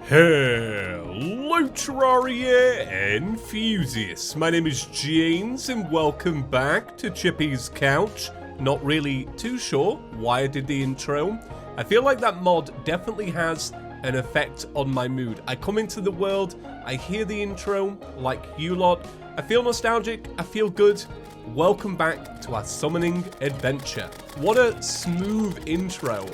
Hello Terraria enthusiasts, my name is James and welcome back to ChippysCouch. Not really too sure why I did the intro. I feel like that mod definitely has an effect on my mood. I come into the world, I hear the intro, like you lot, I feel nostalgic, I feel good. Welcome back to our summoning adventure. What a smooth intro.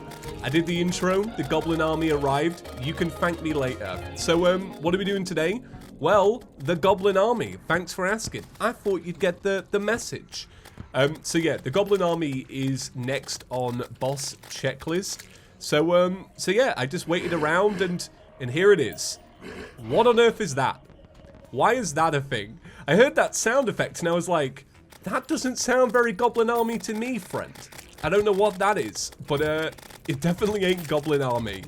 I did the intro, the Goblin Army arrived, you can thank me later. So what are we doing today? Well, the Goblin Army, thanks for asking. I thought you'd get the message. So yeah, the Goblin Army is next on boss checklist. So yeah, I just waited around and here it is. What on earth is that? Why is that a thing? I heard that sound effect and I was like, that doesn't sound very Goblin Army to me, friend. I don't know what that is, but it definitely ain't Goblin Army.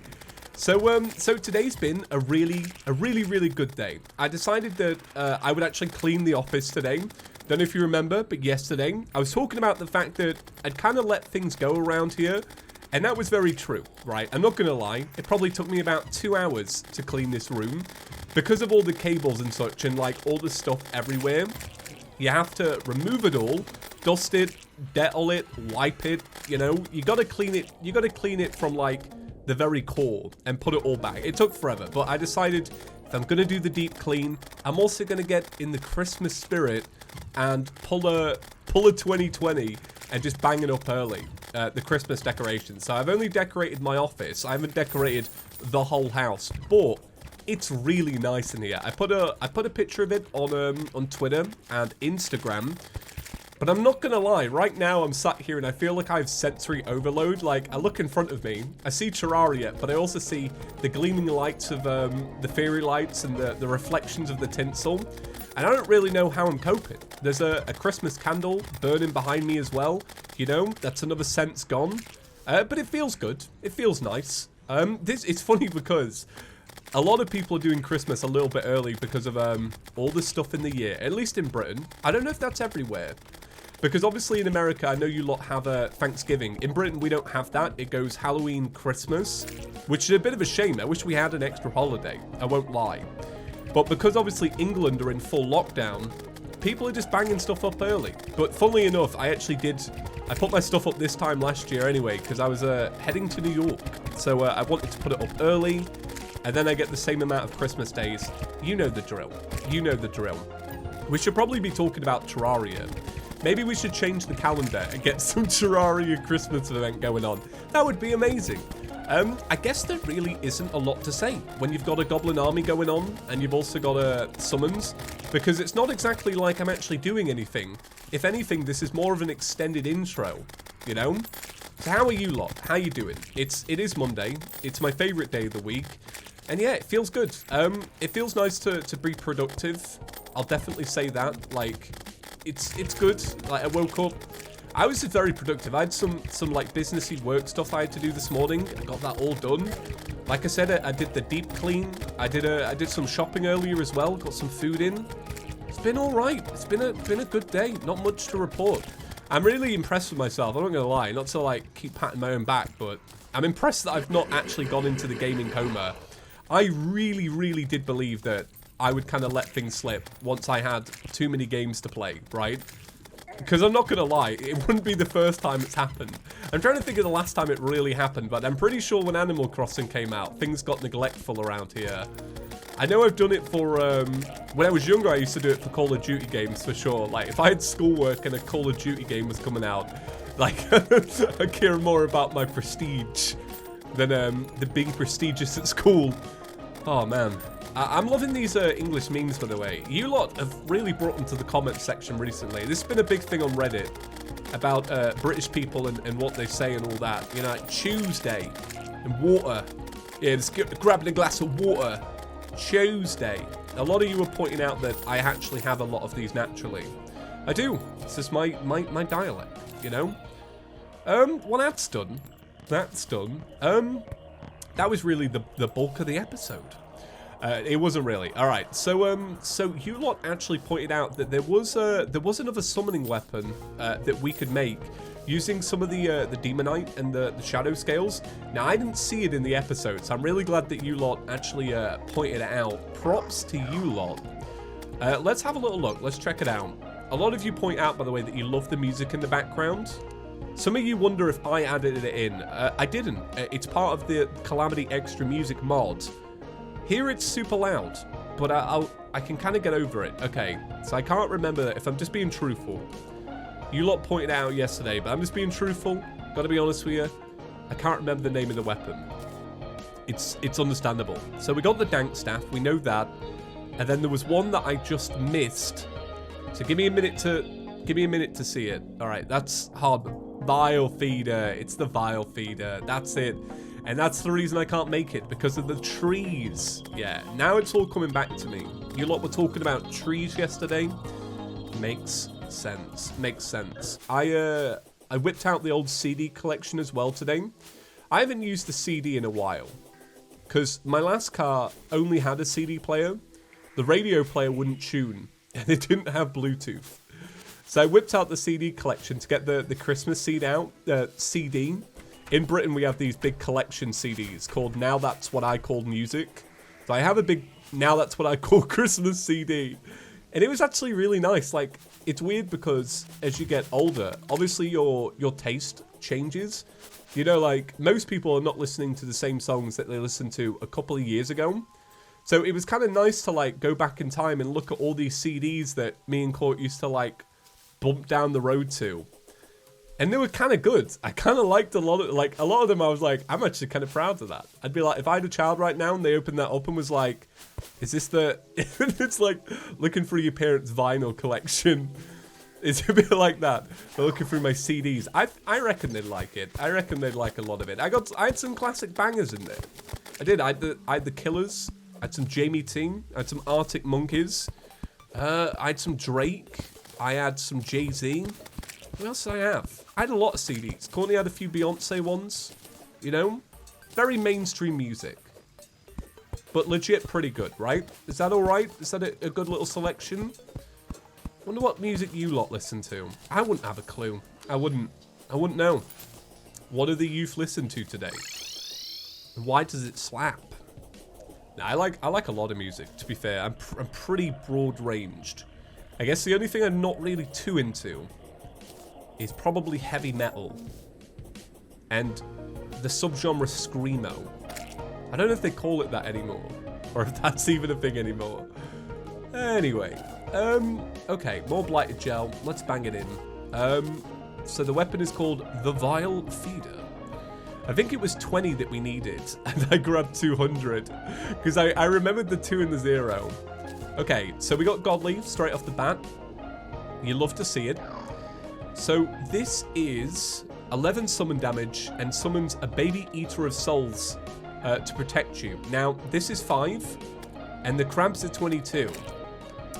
So today's been a really good day. I decided that I would actually clean the office today. Don't know if you remember, but yesterday I was talking about the fact that I'd kind of let things go around here, and that was very true, right? I'm not gonna lie, it probably took me about 2 hours to clean this room because of all the cables and such and like all the stuff everywhere. You have to remove it all, dust it, Dettol it, wipe it, you know, you gotta clean it from like the very core and put it all back. It took forever, but I decided if I'm gonna do the deep clean, I'm also gonna get in the Christmas spirit and pull a 2020 and just bang it up early, the Christmas decorations. So I've only decorated my office, I haven't decorated the whole house, but it's really nice in here. I put a picture of it on Twitter and Instagram, but I'm not gonna lie, right now I'm sat here and I feel like I have sensory overload. Like, I look in front of me, I see Terraria, but I also see the gleaming lights of the fairy lights and the reflections of the tinsel, and I don't really know how I'm coping. There's a Christmas candle burning behind me as well, you know, that's another sense gone, but it feels good, it feels nice. It's funny because a lot of people are doing Christmas a little bit early because of all the stuff in the year, at least in Britain. I don't know if that's everywhere, because obviously in America, I know you lot have Thanksgiving. In Britain, we don't have that. It goes Halloween, Christmas, which is a bit of a shame. I wish we had an extra holiday, I won't lie. But because obviously England are in full lockdown, people are just banging stuff up early. But funnily enough, I put my stuff up this time last year anyway, because I was heading to New York. So I wanted to put it up early, and then I get the same amount of Christmas days. You know the drill. You know the drill. We should probably be talking about Terraria. Maybe we should change the calendar and get some Terraria Christmas event going on. That would be amazing. I guess there really isn't a lot to say when you've got a Goblin Army going on and you've also got summons, because it's not exactly like I'm actually doing anything. If anything, this is more of an extended intro, you know? So how are you lot? How you doing? It is Monday. It's my favorite day of the week. And yeah, it feels good. It feels nice to be productive. I'll definitely say that. Like, it's good. Like, I woke up, I was just very productive. I had some like businessy work stuff I had to do this morning. I got that all done. Like I said, I did the deep clean. I did some shopping earlier as well. Got some food in. It's been all right. It's been a good day. Not much to report. I'm really impressed with myself. I'm not gonna lie. Not to like keep patting my own back, but I'm impressed that I've not actually gone into the gaming coma. I really did believe that I would kind of let things slip once I had too many games to play, right? Because I'm not going to lie, it wouldn't be the first time it's happened. I'm trying to think of the last time it really happened, but I'm pretty sure when Animal Crossing came out, things got neglectful around here. I know I've done it for, when I was younger, I used to do it for Call of Duty games, for sure. Like, if I had schoolwork and a Call of Duty game was coming out, like, I care more about my prestige than the being prestigious at school. Oh man, I'm loving these English memes, by the way. You lot have really brought them to the comment section recently. This has been a big thing on Reddit about British people and what they say and all that. You know, like Tuesday and water. Yeah, just grabbing a glass of water. Tuesday. A lot of you are pointing out that I actually have a lot of these naturally. I do. It's just my dialect, you know. Well, that's done. That's done. That was really the bulk of the episode. It wasn't really. All right. So you lot actually pointed out that there was another summoning weapon that we could make using some of the Demonite and the Shadow Scales. Now, I didn't see it in the episode, so I'm really glad that you lot actually pointed it out. Props to you lot. Let's have a little look. Let's check it out. A lot of you point out, by the way, that you love the music in the background. Some of you wonder if I added it in. I didn't. It's part of the Calamity Extra Music mod. Here it's super loud, but I can kind of get over it. Okay, so I can't remember if I'm just being truthful. You lot pointed it out yesterday, but I'm just being truthful. Gotta be honest with you. I can't remember the name of the weapon. It's understandable. So we got the Dank Staff, we know that. And then there was one that I just missed. So give me a minute to see it. Alright, that's hard. Vile Feeder. It's the Vile Feeder. That's it. And that's the reason I can't make it, because of the trees. Yeah, now it's all coming back to me. You lot were talking about trees yesterday. Makes sense. Makes sense. I whipped out the old CD collection as well today. I haven't used the CD in a while, because my last car only had a CD player. The radio player wouldn't tune, and it didn't have Bluetooth. So I whipped out the CD collection to get the Christmas CD. In Britain, we have these big collection CDs called Now That's What I Call Music. So I have a big Now That's What I Call Christmas CD. And it was actually really nice. Like, it's weird because as you get older, obviously your taste changes. You know, like, most people are not listening to the same songs that they listened to a couple of years ago. So it was kind of nice to, like, go back in time and look at all these CDs that me and Court used to, like, bump down the road to. And they were kind of good. I kind of liked a lot of them. I was like, I'm actually kind of proud of that. I'd be like, if I had a child right now and they opened that up and was like, is this the... It's like looking through your parents' vinyl collection. It's a bit like that. They're looking through my CDs. I reckon they'd like it. I reckon they'd like a lot of it. I had some classic bangers in there. I did. I had the Killers. I had some Jamie Ting. I had some Arctic Monkeys. I had some Drake. I had some Jay-Z. What else did I have? I had a lot of CDs. Courtney had a few Beyonce ones. You know? Very mainstream music. But legit pretty good, right? Is that alright? Is that a good little selection? Wonder what music you lot listen to. I wouldn't have a clue. I wouldn't know. What do the youth listen to today? And why does it slap? Now, I like a lot of music, to be fair. I'm pretty broad-ranged. I guess the only thing I'm not really too into is probably heavy metal and the subgenre screamo. I don't know if they call it that anymore, or if that's even a thing anymore. Anyway, okay, more Blighted Gel. Let's bang it in. So the weapon is called the Vile Feeder. I think it was 20 that we needed, and I grabbed 200 because I remembered the 2 and the 0. Okay, so we got Godly straight off the bat. You love to see it. So this is 11 summon damage and summons a Baby Eater of Souls to protect you. Now, this is 5, and the crabs are 22.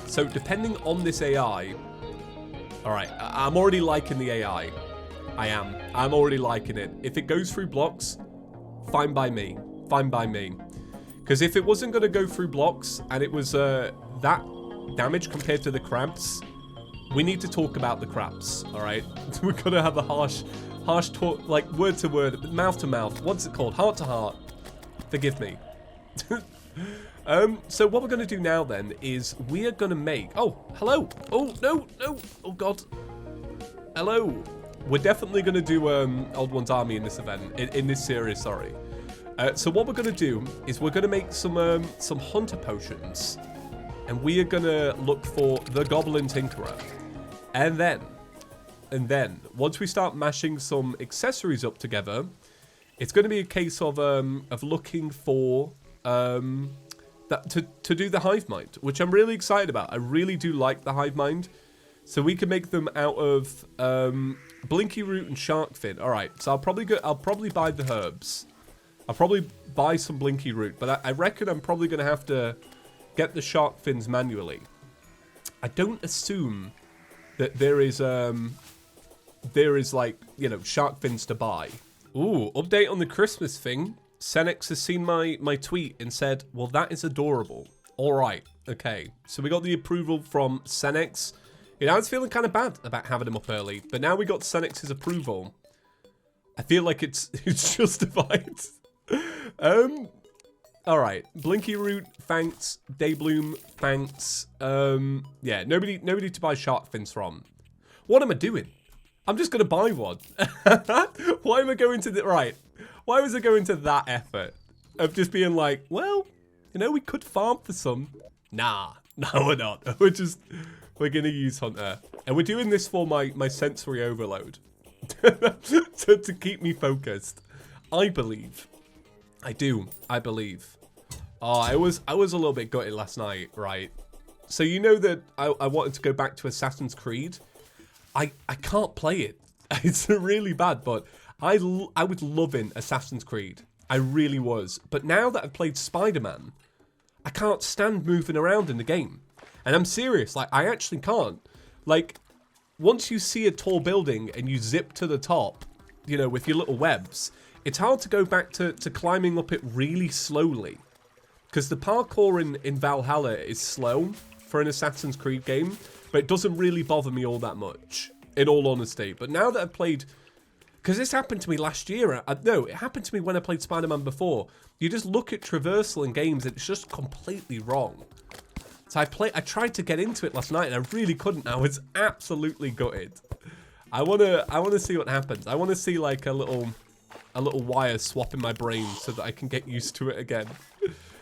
So depending on this AI... Alright, I'm already liking the AI. I am. I'm already liking it. If it goes through blocks, fine by me. Fine by me. Because if it wasn't going to go through blocks, and it was that damage compared to the crabs... We need to talk about the crabs, alright? We're gonna have a harsh talk, like word to word, mouth to mouth. What's it called? Heart to heart. Forgive me. So what we're gonna do now then is we are gonna make... Oh, hello. Oh, no. Oh, God. Hello. We're definitely gonna do Old One's Army in this event, in this series, sorry. So what we're gonna do is we're gonna make some hunter potions. And we are gonna look for the Goblin Tinkerer. And then, once we start mashing some accessories up together, it's gonna be a case of looking for to do the Hive Mind, which I'm really excited about. I really do like the Hive Mind. So we can make them out of Blinky Root and Shark Fin. Alright, so I'll probably buy the herbs. I'll probably buy some Blinky Root, but I reckon I'm probably gonna have to get the shark fins manually. I don't assume that there is like, you know, shark fins to buy. Ooh, update on the Christmas thing. Senex has seen my tweet and said, well, that is adorable. All right, okay. So we got the approval from Senex. You know, I was feeling kind of bad about having him up early, but now we got Senex's approval. I feel like it's justified. All right, Blinky Root, thanks. Daybloom, thanks. Yeah, nobody to buy shark fins from. What am I doing? I'm just gonna buy one. Why am I going to the right? Why was I going to that effort of just being like, well, you know, we could farm for some. Nah, no, we're not. We're gonna use Hunter, and we're doing this for my sensory overload to keep me focused. I believe. I do. I believe. Oh, I was a little bit gutted last night, right? So you know that I wanted to go back to Assassin's Creed. I can't play it. It's really bad, but I was loving Assassin's Creed. I really was. But now that I've played Spider-Man, I can't stand moving around in the game. And I'm serious, like, I actually can't. Like, once you see a tall building and you zip to the top, you know, with your little webs, it's hard to go back to climbing up it really slowly. Because the parkour in Valhalla is slow for an Assassin's Creed game, but it doesn't really bother me all that much, in all honesty. But now that I've played... Because this happened to me last year. No, it happened to me when I played Spider-Man before. You just look at traversal in games and it's just completely wrong. So I tried to get into it last night and I really couldn't. I was absolutely gutted. I wanna see what happens. I wanna see like a little wire swap in my brain so that I can get used to it again.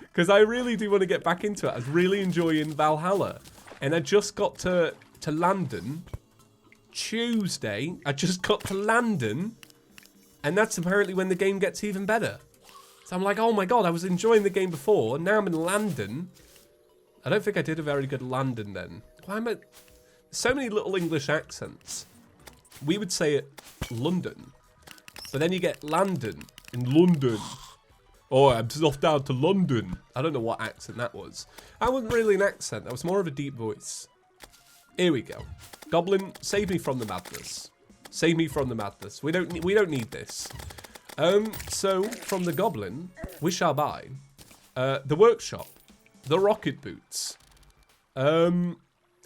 Because I really do want to get back into it. I was really enjoying Valhalla. And I just got to London Tuesday. I just got to London. And that's apparently when the game gets even better. So I'm like, oh my god, I was enjoying the game before. And now I'm in London. I don't think I did a very good London then. Why am I... So many little English accents. We would say it London. But then you get London in London. Oh, I'm just off down to London. I don't know what accent that was. That wasn't really an accent. That was more of a deep voice. Here we go. Goblin, save me from the madness. Save me from the madness. We don't need this. So from the Goblin, we shall buy the workshop, the rocket boots. I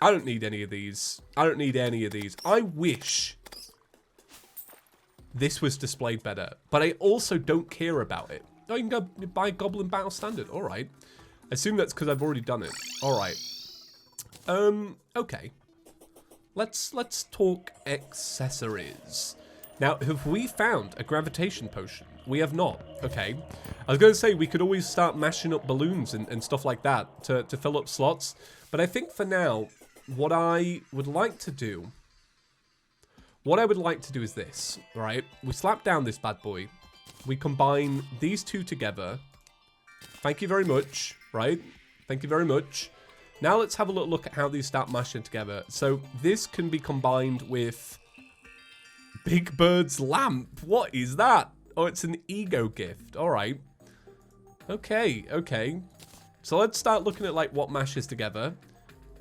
don't need any of these. I don't need any of these. I wish this was displayed better, but I also don't care about it. Oh, you can go buy Goblin Battle Standard. All right. I assume that's because I've already done it. All right. Okay. Let's talk accessories. Now, have we found a gravitation potion? We have not. Okay. I was going to say we could always start mashing up balloons and stuff like that to fill up slots. But I think for now, what I would like to do is this, right? We slap down this bad boy. We combine these two together. Thank you very much, right? Thank you very much. Now let's have a look at how these start mashing together. So this can be combined with Big Bird's lamp. What is that? Oh, it's an ego gift. All right. Okay, okay. So let's start looking at like what mashes together.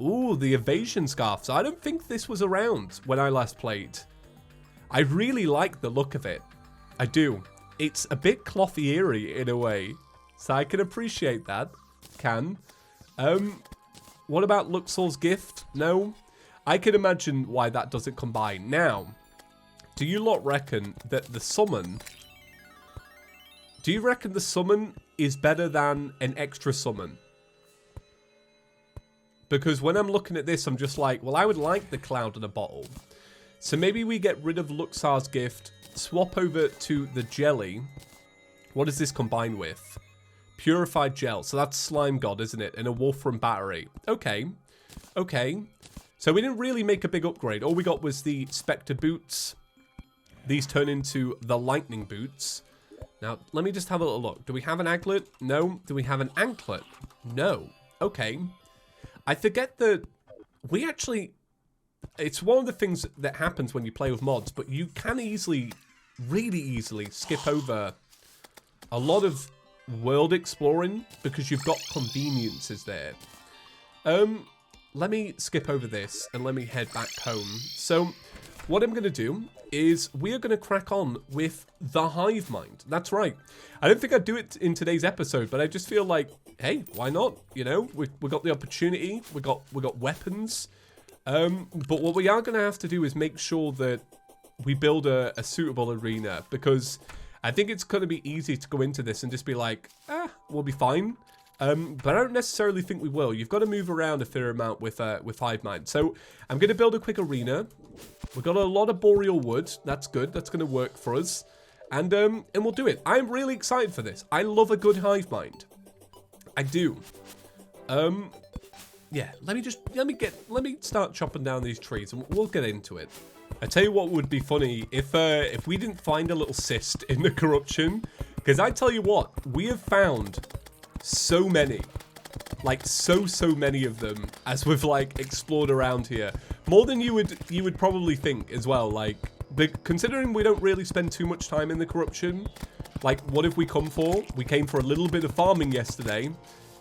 Ooh, the Evasion Scarfs. I don't think this was around when I last played. I really like the look of it. I do. It's a bit clothy eerie in a way. So I can appreciate that. Can. What about Luxor's gift? No. I can imagine why that doesn't combine. Now, do you lot reckon that the summon... Do you reckon the summon is better than an extra summon? Because when I'm looking at this, I'm just like, well, I would like the cloud in a bottle. So maybe we get rid of Luxor's gift, swap over to the jelly. What does this combine with? Purified gel. So that's Slime God, isn't it? And a Wolfram battery. Okay. Okay. So we didn't really make a big upgrade. All we got was the Spectre boots. These turn into the Lightning boots. Now, let me just have a little look. Do we have an anklet? No. Do we have an anklet? No. Okay. I forget that we actually... It's one of the things that happens when you play with mods, but you can easily, really easily, skip over a lot of world exploring because you've got conveniences there. Let me skip over this and let me head back home. So what I'm going to do is we are going to crack on with the Hive Mind. That's right. I don't think I'd do it in today's episode, but I just feel like, hey, why not? You know, we got the opportunity. We got weapons. But what we are going to have to do is make sure that we build a suitable arena, because I think it's going to be easy to go into this and just be like, we'll be fine. But I don't necessarily think we will. You've got to move around a fair amount with Hive Mind. So I'm going to build a quick arena. We've got a lot of boreal wood. That's good. That's going to work for us. And we'll do it. I'm really excited for this. I love a good Hive Mind. I do. Yeah, let me start chopping down these trees and we'll get into it. I tell you what would be funny if we didn't find a little cyst in the corruption, because I tell you what, we have found so many, like so many of them as we've like explored around here, more than you would probably think as well. Like, considering we don't really spend too much time in the corruption, like what have we come for? We came for a little bit of farming yesterday,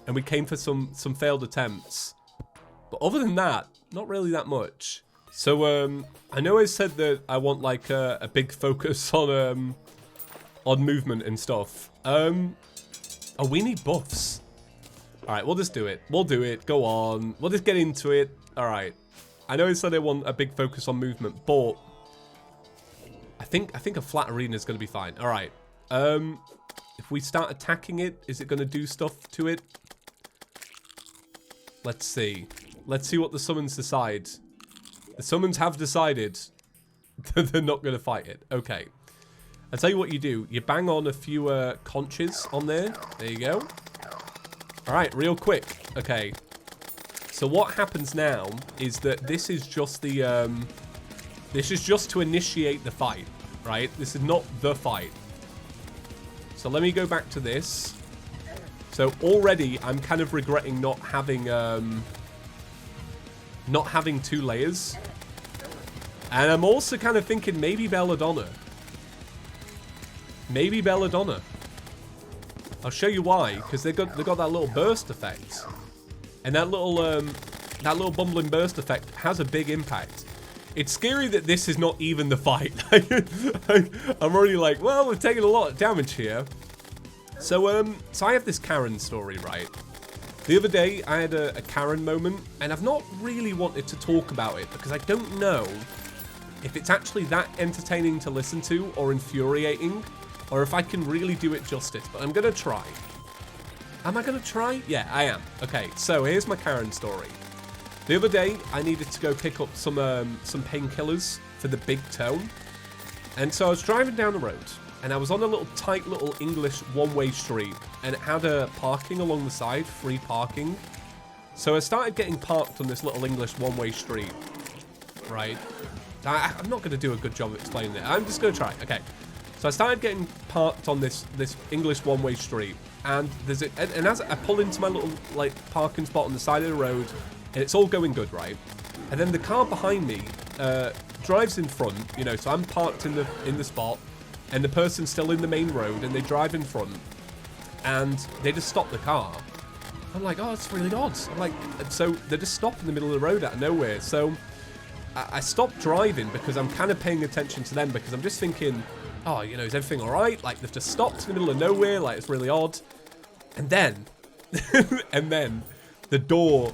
and we came for some failed attempts. But other than that, not really that much. So I know I said that I want like a big focus on movement and stuff. Oh, we need buffs. All right, we'll just do it. We'll do it. Go on. We'll just get into it. All right. I know I said I want a big focus on movement, but I think a flat arena is going to be fine. All right. If we start attacking it, is it going to do stuff to it? Let's see. Let's see what the summons decide. The summons have decided that they're not going to fight it. Okay. I'll tell you what you do. You bang on a few conches on there. There you go. All right, real quick. Okay. So what happens now is that this is just the this is just to initiate the fight, right? This is not the fight. So let me go back to this. So already I'm kind of regretting not having 2 layers. And I'm also kind of thinking maybe Belladonna. Maybe Belladonna. I'll show you why, because they got that little burst effect, and that little bumbling burst effect has a big impact. It's scary that this is not even the fight. I'm already like, well, we're taking a lot of damage here. So I have this Karen story, right? The other day I had a Karen moment, and I've not really wanted to talk about it because I don't know if it's actually that entertaining to listen to or infuriating, or if I can really do it justice, but I'm gonna try. Am I gonna try? Yeah, I am. Okay, so here's my Karen story. The other day, I needed to go pick up some painkillers for the big toe. And so I was driving down the road, and I was on a tight little English one-way street, and it had a parking along the side, free parking. So I started getting parked on this little English one-way street, right? I'm not gonna do a good job of explaining it. I'm just gonna try. Okay. So I started getting parked on this English one-way street, and and as I pull into my little like parking spot on the side of the road, and it's all going good, right? And then the car behind me drives in front, you know. So I'm parked in the spot, and the person's still in the main road, and they drive in front, and they just stop the car. I'm like, oh, that's really odd. I'm like, so they just stop in the middle of the road out of nowhere. So I stopped driving because I'm kind of paying attention to them, because I'm just thinking, oh, you know, is everything all right? Like, they've just stopped in the middle of nowhere. Like, it's really odd. And then, the door,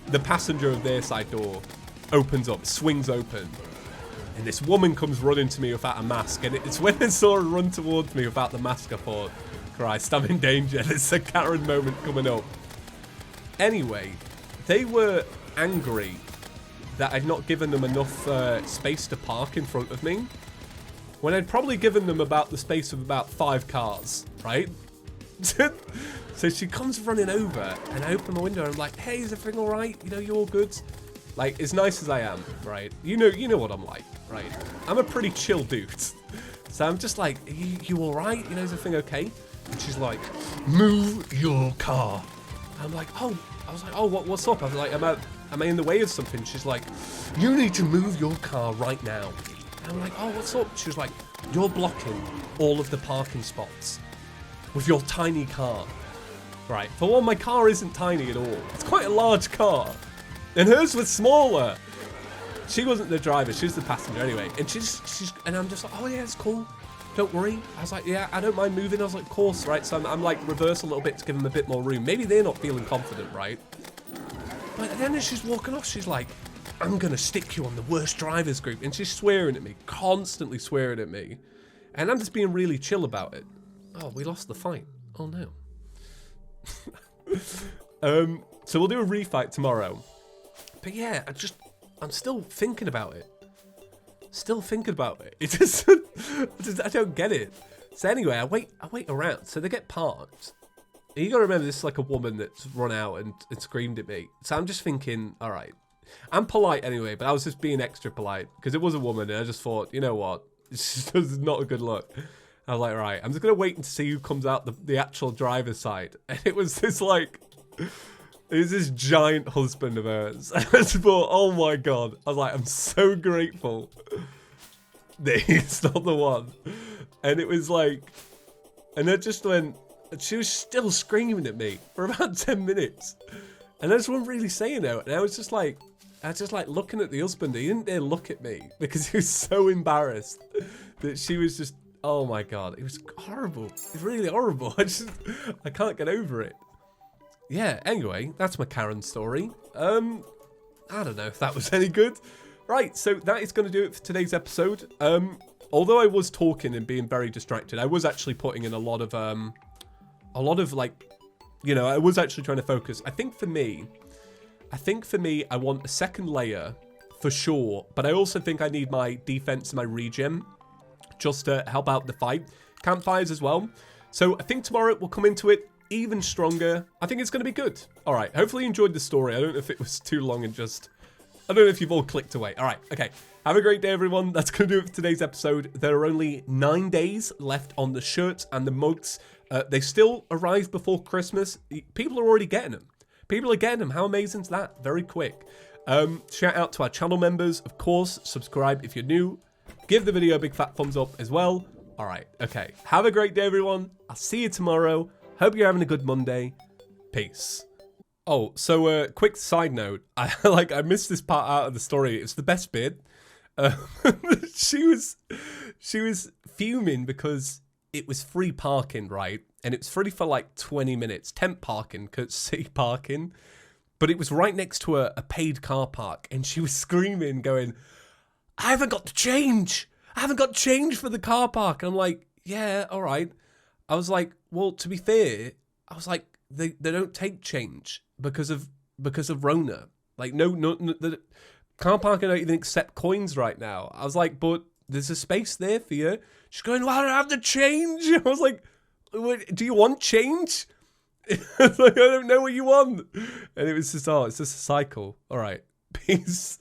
the passenger of their side door opens up, swings open. And this woman comes running to me without a mask. And it's when I saw her run towards me without the mask, I thought, Christ, I'm in danger. There's a Karen moment coming up. Anyway, they were angry that I'd not given them enough space to park in front of me, when I'd probably given them about the space of about 5 cars, right? So she comes running over, and I open my window, and I'm like, hey, is everything all right? You know, you all good? Like, as nice as I am, right? You know what I'm like, right? I'm a pretty chill dude. So I'm just like, you all right? You know, is everything okay? And she's like, move your car. And I'm like, oh. I was like, oh, what's up? I was like, am I in the way of something? She's like, you need to move your car right now. And I'm like, oh, what's up? She was like, you're blocking all of the parking spots with your tiny car. Right, for one, my car isn't tiny at all. It's quite a large car. And hers was smaller. She wasn't the driver, she was the passenger anyway. And and I'm just like, oh yeah, it's cool. Don't worry. I was like, yeah, I don't mind moving. I was like, of course, right? So I'm like reverse a little bit to give them a bit more room. Maybe they're not feeling confident, right? But then as she's walking off, she's like, I'm going to stick you on the worst drivers group. And she's swearing at me, constantly swearing at me. And I'm just being really chill about it. Oh, we lost the fight. Oh, no. So we'll do a refight tomorrow. But yeah, I'm still thinking about it. Still thinking about it. It just, I don't get it. So anyway, I wait around. So they get parked. And you got to remember, this is like a woman that's run out and screamed at me. So I'm just thinking, all right. I'm polite anyway, but I was just being extra polite because it was a woman, and I just thought, you know what? It's just not a good look. I was like, right, I'm just going to wait and see who comes out the actual driver's side. And it was this like, it was this giant husband of hers. I just thought, oh my God. I was like, I'm so grateful that he's not the one. And it was like, and I just went, she was still screaming at me for about 10 minutes. And I just wasn't really saying it. And I was just like looking at the husband. He didn't dare look at me because he was so embarrassed that she was just, oh my God, it was horrible. It's really horrible. I can't get over it. Yeah, anyway, that's my Karen story. I don't know if that was any good. Right, so that is going to do it for today's episode. Although I was talking and being very distracted, I was actually putting in a lot of like, you know, I was actually trying to focus. I think for me, I want a second layer for sure, but I also think I need my defense and my regen just to help out the fight. Campfires as well. So I think tomorrow we'll come into it even stronger. I think it's going to be good. All right, hopefully you enjoyed the story. I don't know if it was too long and just, I don't know if you've all clicked away. All right, okay. Have a great day, everyone. That's going to do it for today's episode. There are only 9 days left on the shirts and the mugs. They still arrive before Christmas. People are already getting them. People are getting them. How amazing is that? Very quick. Shout out to our channel members. Of course, subscribe if you're new. Give the video a big fat thumbs up as well. All right. Okay. Have a great day, everyone. I'll see you tomorrow. Hope you're having a good Monday. Peace. Oh, so quick side note. I missed this part out of the story. It's the best bit. She was fuming because it was free parking, right? And it was free for like 20 minutes. Temp parking, courtesy parking. But it was right next to a paid car park. And she was screaming, going, I haven't got the change. I haven't got change for the car park. And I'm like, yeah, all right. I was like, well, to be fair, I was like, they don't take change because of Rona. Like, no, the car park don't even accept coins right now. I was like, but there's a space there for you. She's going, well, I don't have the change. I was like, do you want change? I was like, I don't know what you want. And it was just, it's just a cycle. All right. Peace.